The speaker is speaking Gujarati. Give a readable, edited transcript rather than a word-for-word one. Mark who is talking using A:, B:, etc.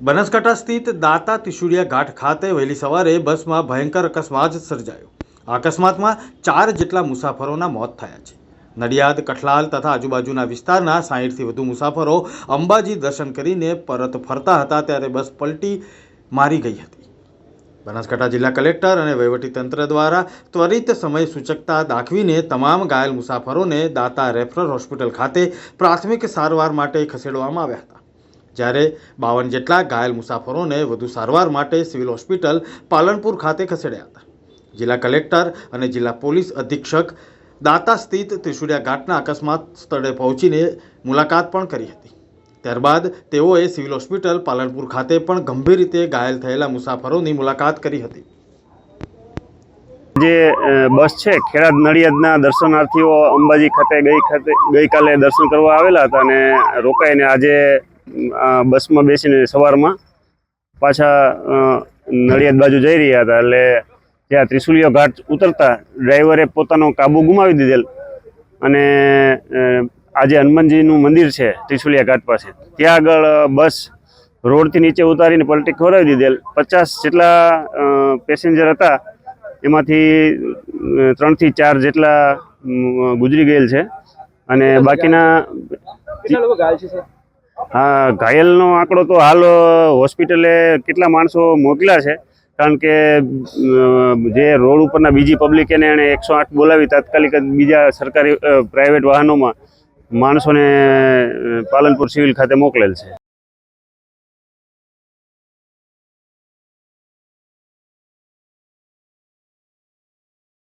A: બનાસકાંઠા સ્થિત દાતા ત્રિશુળિયા ઘાટ ખાતે વહેલી સવારે બસમાં ભયંકર અકસ્માત સર્જાયો। આ અકસ્માતમાં 4 જેટલા મુસાફરોના મોત થયા છે। નડિયાદ, કઠલાલ તથા આજુબાજુના વિસ્તારના 60થી વધુ મુસાફરો અંબાજી દર્શન કરીને પરત ફરતા હતા ત્યારે બસ પલટી મારી ગઈ હતી। બનાસકાંઠા જિલ્લા કલેક્ટર અને વહીવટીતંત્ર દ્વારા ત્વરિત સમય સૂચકતા દાખવીને તમામ ઘાયલ મુસાફરોને દાતા રેફરલ હોસ્પિટલ ખાતે પ્રાથમિક સારવાર માટે ખસેડવામાં આવ્યા હતા। જ્યારે 52 જેટલા ઘાયલ મુસાફરોને વધુ સારવાર માટે સિવિલ હોસ્પિટલ પાલનપુર ખાતે ખસેડ્યા હતા। જિલ્લા કલેક્ટર અને જિલ્લા પોલીસ અધિક્ષક દાતા સ્થિત ત્રિશુળિયા ઘાટના અકસ્માત સ્થળે પહોંચીને મુલાકાત પણ કરી હતી। ત્યારબાદ તેઓએ સિવિલ હોસ્પિટલ પાલનપુર ખાતે પણ ગંભીર રીતે ઘાયલ થયેલા મુસાફરોની મુલાકાત કરી હતી।
B: જે બસ છે ખેડા નડિયાદના દર્શનાર્થીઓ અંબાજી ખાતે ગઈકાલે દર્શન કરવા આવેલા હતા અને રોકાઈને આજે બસમાં બેસીને સવારમાં પાછા નડિયાદ બાજુ જઈ રહ્યા હતા। એટલે જ્યાં ત્રિશુલિયા ઘાટ ઉતરતા ડ્રાઈવરે પોતાનો કાબુ ગુમાવી દીધેલ અને આજે હનુમાનજીનું મંદિર છે ત્રિશુલિયા ઘાટ પાસે, ત્યાં આગળ બસ રોડથી નીચે ઉતારીને પલટી ખવડાવી દીધેલ। 50 જેટલા પેસેન્જર હતા, એમાંથી 3 થી 4 જેટલા ગુજરી ગયેલ છે અને બાકીના
C: કેટલા લોકો ઘાયલ છે?
B: હા, ઘાયલનો આંકડો તો હાલ હોસ્પિટલે કેટલા માણસો મોકલ્યા છે, કારણ કે જે રોડ ઉપરના બીજી પબ્લિક એને 108 બોલાવી તાત્કાલિક બીજા સરકારી પ્રાઇવેટ વાહનોમાં માણસોને પાલનપુર સિવિલ ખાતે મોકલેલ છે।